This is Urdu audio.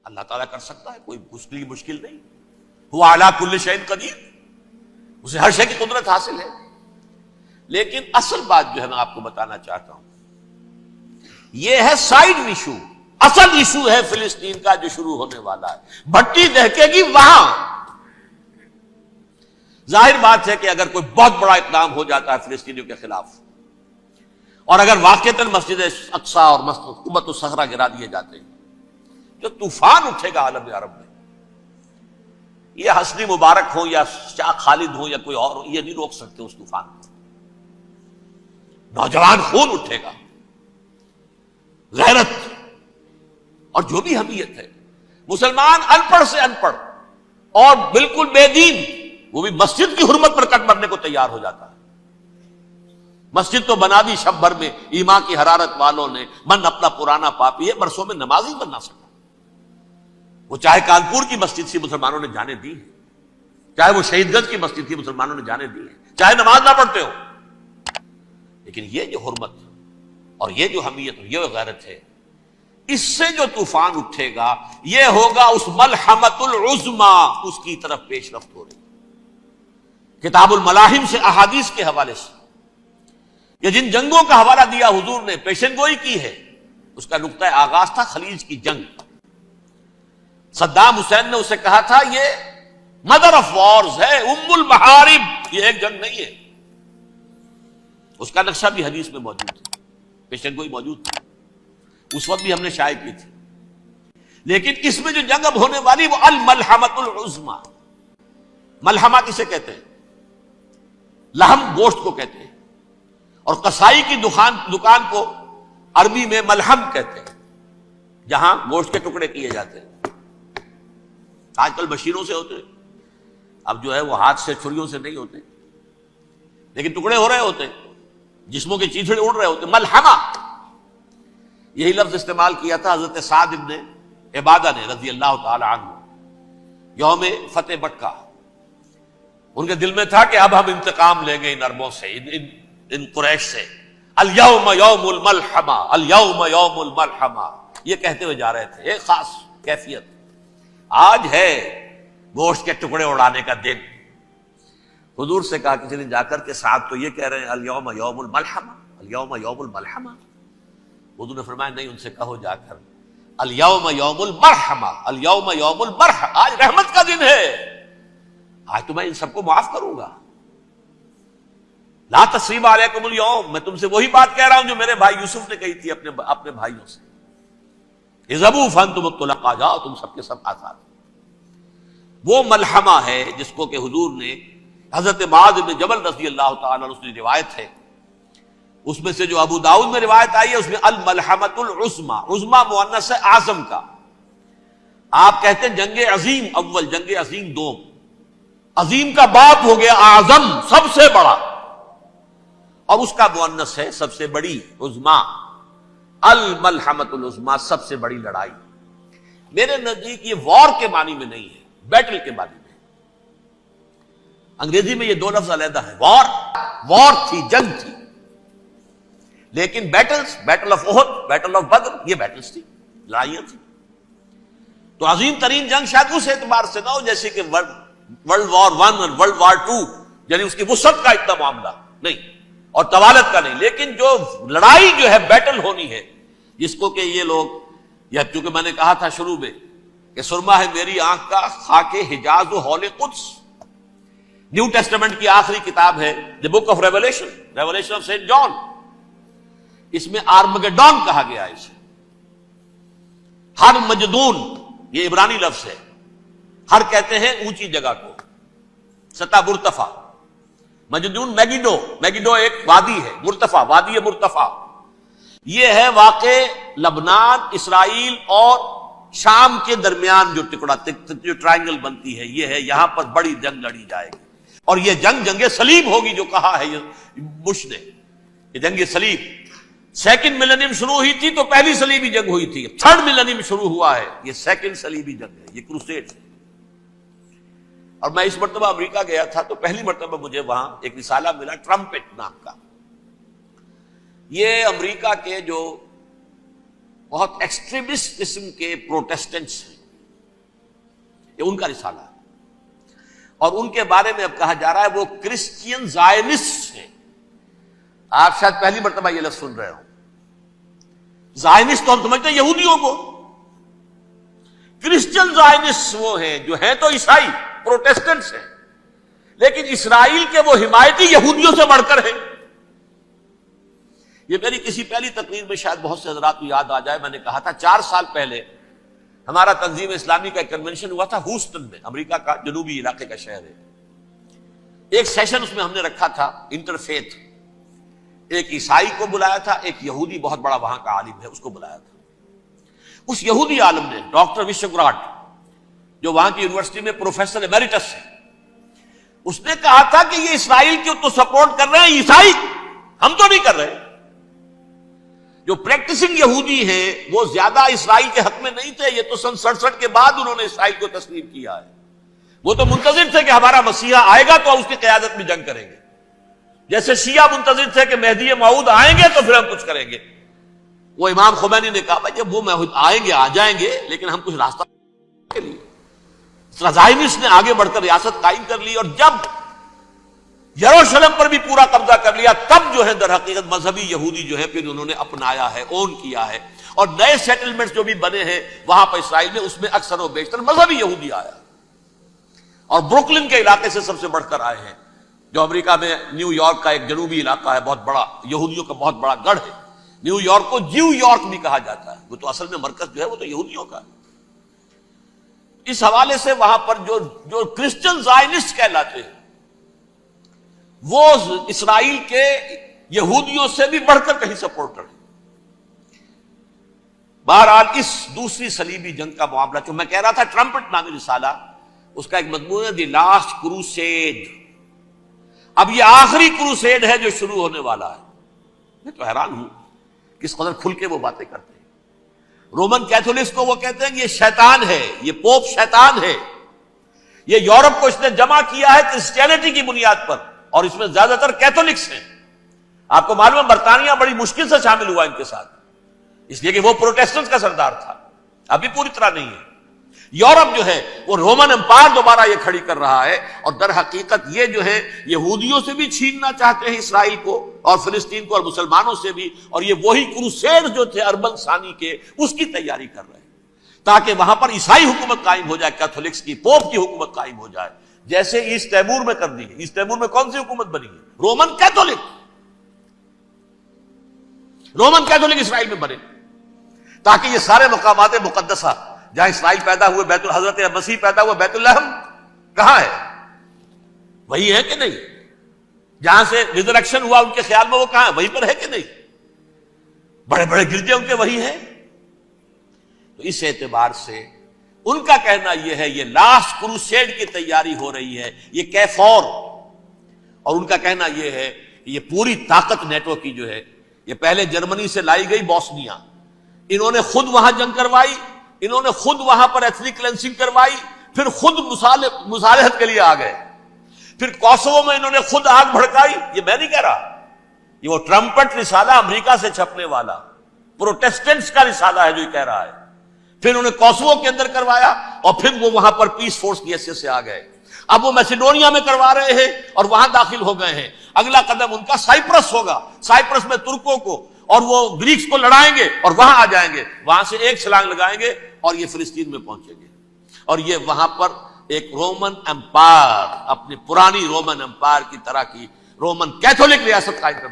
اللہ تعالیٰ کر سکتا ہے، کوئی اس کے لیے مشکل نہیں. ہوا علی کل شیء قدیر، اسے ہر شے کی قدرت حاصل ہے. لیکن اصل بات جو ہے میں آپ کو بتانا چاہتا ہوں، یہ ہے سائیڈ ایشو. اصل ایشو ہے فلسطین کا جو شروع ہونے والا ہے. بھٹی دہکے گی وہاں. ظاہر بات ہے کہ اگر کوئی بہت بڑا اقدام ہو جاتا ہے فلسطینیوں کے خلاف، اور اگر واقعتاً مسجد اقصی اور قبۃ الصخرہ گرا دیے جاتے ہیں، جو طوفان اٹھے گا عالم عرب میں، یہ حسنی مبارک ہو یا شاہ خالد ہو یا کوئی اور ہو، یہ نہیں روک سکتے اس طوفان کو. نوجوان خون اٹھے گا، غیرت اور جو بھی حمیت ہے. مسلمان ان پڑھ سے ان پڑھ اور بالکل بے دین، وہ بھی مسجد کی حرمت پر کٹ مرنے کو تیار ہو جاتا ہے. مسجد تو بنا دی شب بھر میں ایمان کی حرارت والوں نے، من اپنا پرانا پاپی ہے، برسوں میں نماز ہی بن نہ سکا. وہ چاہے کانپور کی مسجد سے مسلمانوں نے جانے دی ہے، چاہے وہ شہید گنج کی مسجد تھی مسلمانوں نے جانے دی ہے، چاہے نماز نہ پڑھتے ہو. لیکن یہ جو حرمت اور یہ جو حمیت اور یہ غیرت ہے، اس سے جو طوفان اٹھے گا یہ ہوگا اس ملحمۃ العظما، اس کی طرف پیش رفت ہو رہی. کتاب الملاحم سے احادیث کے حوالے سے یہ جن جنگوں کا حوالہ دیا حضور نے، پیشن گوئی کی ہے، اس کا نقطہ آغاز تھا خلیج کی جنگ. صدام حسین نے اسے کہا تھا یہ مدر آف وارز ہے، ام المحارب، یہ ایک جنگ نہیں ہے. اس کا نقشہ بھی حدیث میں موجود ہے، پیشن گوئی موجود تھی، اس وقت بھی ہم نے شائع کی تھی. لیکن اس میں جو جنگ اب ہونے والی وہ الملحمۃ العظما. ملحمہ کسے کہتے ہیں؟ لحم گوشت کو کہتے ہیں، اور قصائی کی دکان کو عربی میں ملحم کہتے ہیں، جہاں گوشت کے ٹکڑے کیے جاتے ہیں. آج کل مشینوں سے ہوتے ہیں، اب جو ہے وہ ہاتھ سے چھریوں سے نہیں ہوتے، لیکن ٹکڑے ہو رہے ہوتے ہیں، جسموں کے چیتھڑے اڑ رہے ہوتے ہیں. ملحمہ یہی لفظ استعمال کیا تھا حضرت سعد ابن عبادہ نے رضی اللہ تعالی عنہ یوم فتح مکہ. ان کے دل میں تھا کہ اب ہم انتقام لیں گے ان عربوں سے، ان قریش سے. الیوم یوم الملحمہ، الیوم یوم الملحمہ، یہ کہتے ہوئے جا رہے تھے. ایک خاص کیفیت، آج ہے گوشت کے ٹکڑے اڑانے کا دن. حضور سے کہا کسی نے جا کر کے ساتھ تو یہ کہہ رہے ہیں الیوم یوم الملحمہ، الیوم یوم الملحمہ. حضور نے فرمایا نہیں، ان سے کہو جا کر الیوم یوم المرحمہ، الیوم یوم المرحمہ، آج رحمت کا دن ہے، آج تو میں ان سب کو معاف کروں گا. لا تثریب علیکم اليوم، میں تم سے وہی بات کہہ رہا ہوں جو میرے بھائی یوسف نے کہی تھی اپنے بھائیوں سے. اذهبوا فانتم الطلقاء، جاؤ تم سب کے سب آزاد. وہ ملحمہ ہے جس کو کہ حضور نے حضرت معاذ بن جبل رضی اللہ تعالیٰ عنہ کی روایت ہے، اس میں سے جو ابو داؤد میں روایت آئی ہے اس میں الملحمۃ العظما، عظما مؤنث ہے اعظم کا. آپ کہتے ہیں جنگ عظیم اول، جنگ عظیم دوم. عظیم کا باپ ہو گیا اعظم، سب سے بڑا، اور اس کا مؤنث ہے سب سے بڑی، عظما. الملحمۃ العظما، سب سے بڑی لڑائی. میرے نزدیک یہ وار کے معنی میں نہیں ہے، بیٹل کے معنی میں. انگریزی میں یہ دو لفظ علیحدہ ہے. وار تھی، جنگ تھی، لیکن battles, battle of Uhud, battle of Badr, یہ بیٹلز تھی، لڑائیاں تھی. تو عظیم ترین جنگ شاید اس اعتبار سے نہ ہو جیسے کہ ورلڈ وار 1 اور ورلڈ وار 2، یعنی اس کی وسعت کا اتنا معاملہ نہیں اور طوالت کا نہیں، لیکن جو لڑائی جو ہے بیٹل ہونی ہے، جس کو کہ یہ لوگ، یا چونکہ میں نے کہا تھا شروع میں کہ سرما ہے میری آنکھ کا خاک حجاز و ہول قدس. نیو ٹیسٹمنٹ کی آخری کتاب ہے the book of Revelation, Revelation of Saint John. اس میں آرمگڈون کہا گیا ہے اسے. ہر مجدون، یہ عبرانی لفظ ہے. ہر کہتے ہیں اونچی جگہ کو، سطح مرتفع. مجدون میگیڈو، میگیڈو ایک وادی ہے، مرتفع، وادی مرتفع. یہ ہے واقع لبنان، اسرائیل اور شام کے درمیان جو ٹکڑا، جو ٹرائنگل بنتی ہے، یہ ہے. یہاں پر بڑی جنگ لڑی جائے گی، اور یہ جنگ صلیب ہوگی جو کہا ہے یہ بش نے، یہ جنگ صلیب. سیکنڈ ملینیم شروع ہوئی تھی تو پہلی صلیبی جنگ ہوئی تھی. تھرڈ ملینیم شروع ہوا ہے، یہ سیکنڈ صلیبی جنگ ہے، یہ کروسیڈ ہے. اور میں اس مرتبہ امریکہ گیا تھا تو پہلی مرتبہ مجھے وہاں ایک رسالہ ملا ٹرمپٹ نام کا. یہ امریکہ کے جو بہت ایکسٹریمسٹ قسم کے پروٹیسٹنٹس ہیں، یہ ان کا رسالہ ہے، اور ان کے بارے میں اب کہا جا رہا ہے وہ کرسچین زائنسٹ ہیں۔ آپ شاید پہلی مرتبہ یہ لفظ سن رہے ہو۔ زائنسٹ تو ہم سمجھتے ہیں یہودیوں کو، کرسچن زائنسٹ وہ ہیں جو ہیں تو عیسائی پروٹیسٹنٹس ہیں، لیکن اسرائیل کے وہ حمایتی یہودیوں سے بڑھ کر ہیں۔ یہ میری کسی پہلی تقریر میں شاید بہت سے حضرات کو یاد آ جائے، میں نے کہا تھا 4 سال پہلے ہمارا تنظیم اسلامی کا ایک کنونشن ہوا تھا ہوسٹن میں، امریکہ کا جنوبی علاقے کا شہر ہے۔ ایک سیشن اس میں ہم نے رکھا تھا انٹرفیتھ، ایک عیسائی کو بلایا تھا، ایک یہودی بہت بڑا وہاں کا عالم ہے اس کو بلایا تھا۔ اس یہودی عالم نے ڈاکٹر وشوگراٹ، جو وہاں کی یونیورسٹی میں پروفیسر ایمیریٹس ہے، اس نے کہا تھا کہ یہ اسرائیل کی تو سپورٹ کر رہے ہیں عیسائی، ہم تو نہیں کر رہے۔ جو پریکٹسنگ یہودی ہیں وہ زیادہ اسرائیل کے حق میں نہیں تھے، یہ تو سن 67 کے بعد انہوں نے اسرائیل کو تسلیم کیا ہے۔ وہ تو منتظر تھے کہ ہمارا مسیحا آئے گا تو اس کی قیادت میں جنگ کریں گے، جیسے شیعہ منتظر تھے کہ مہدی موعود آئیں گے تو پھر ہم کچھ کریں گے۔ وہ امام خمینی نے کہا جب وہ آئیں گے آ جائیں گے، لیکن ہم کچھ راستہ کے لیے زائنسٹ نے آگے بڑھ کر ریاست قائم کر لی، اور جب یروشلم پر بھی پورا قبضہ کر لیا تب جو ہے در حقیقت مذہبی یہودی جو ہے پھر انہوں نے اپنایا ہے، اون کیا ہے، اور نئے سیٹلمنٹس جو بھی بنے ہیں وہاں پر اسرائیل میں، اس میں اکثر و بیشتر مذہبی یہودی آیا، اور بروکلن کے علاقے سے سب سے بڑھ کر آئے ہیں، جو امریکہ میں نیو یارک کا ایک جنوبی علاقہ ہے، بہت بڑا یہودیوں کا بہت بڑا گڑھ ہے۔ نیو یارک کو جیو یارک بھی کہا جاتا ہے، وہ تو اصل میں مرکز جو ہے وہ تو یہودیوں کا ہے۔ اس حوالے سے وہاں پر جو کرسچن زائنسٹ کہلاتے ہیں وہ اسرائیل کے یہودیوں سے بھی بڑھ کر کہیں سپورٹر ہیں۔ بہرحال اس دوسری صلیبی جنگ کا معاملہ جو میں کہہ رہا تھا، ٹرمپٹ نامی رسالہ، اس کا ایک مضمون ہے دی لاسٹ کروسیڈ۔ اب یہ آخری کروسیڈ ہے جو شروع ہونے والا ہے۔ میں تو حیران ہوں کس قدر کھل کے وہ باتیں کرتے ہیں۔ رومن کیتھولکس کو وہ کہتے ہیں کہ یہ شیطان ہے، یہ پوپ شیطان ہے، یہ یورپ کو اس نے جمع کیا ہے کرسچینٹی کی بنیاد پر، اور اس میں زیادہ تر کیتھولکس ہیں۔ آپ کو معلوم ہے برطانیہ بڑی مشکل سے شامل ہوا ان کے ساتھ، اس لیے کہ وہ پروٹیسٹنٹ کا سردار تھا، ابھی پوری طرح نہیں ہے۔ یورپ جو ہے وہ رومن امپائر دوبارہ یہ کھڑی کر رہا ہے، اور در حقیقت یہ جو ہے یہودیوں سے بھی چھیننا چاہتے ہیں اسرائیل کو اور فلسطین کو، اور مسلمانوں سے بھی، اور یہ وہی کروسیڈ جو تھے اربن ثانی کے، اس کی تیاری کر رہے ہیں تاکہ وہاں پر عیسائی حکومت قائم ہو جائے، کیتھولکس کی، پوپ کی حکومت قائم ہو جائے، جیسے ایسٹ تیمور میں کر دی ہے۔ ایسٹ تیمور میں کون سی حکومت بنی ہے؟ رومن کیتھولک، رومن کیتھولک اسرائیل میں بنے، تاکہ یہ سارے مقامات مقدسہ جہاں اسرائیل پیدا ہوئے، بیت حضرت مسیح پیدا ہوا، بیت لحم کہاں ہے؟ وہی ہے کہ نہیں؟ جہاں سے ریزریکشن ہوا ان کے خیال میں وہ کہاں ہے؟ وہیں پر ہے کہ نہیں؟ بڑے بڑے گرجے ان کے وہی ہیں۔ تو اس اعتبار سے ان کا کہنا یہ ہے یہ لاسٹ کروسیڈ کی تیاری ہو رہی ہے، یہ کیفور، اور ان کا کہنا یہ ہے کہ یہ پوری طاقت نیٹو کی جو ہے، یہ پہلے جرمنی سے لائی گئی بوسنیا، انہوں نے خود وہاں جنگ کروائی، انہوں نے خود وہاں پر ایتھنک کلینسنگ کروائی، پھر خود مصالحت کے لیے آ گئے، پھر کوسوو میں انہوں نے خود آگ بھڑکائی۔ یہ میں نہیں کہہ رہا، یہ وہ ٹرمپٹ رسالہ امریکہ سے چھپنے والا پروٹیسٹنٹس کا رسالہ ہے جو یہ کہہ رہا ہے۔ پھر انہوں نے کوسوو کے اندر کروایا، اور پھر وہ وہاں پر پیس فورس کی حیثیت سے آ گئے۔ اب وہ میسیڈونیا میں کروا رہے ہیں اور وہاں داخل ہو گئے ہیں۔ اگلا قدم ان کا سائپرس ہوگا، سائپرس میں ترکوں کو اور وہ گریکس کو لڑائیں گے اور وہاں آ جائیں گے، وہاں سے ایک چھلانگ لگائیں گے اور یہ فلسطین میں پہنچیں گے، اور یہ وہاں پر ایک رومن امپائر، اپنی پرانی رومن امپائر کی طرح کی رومن کیتھولک ریاست قائم کر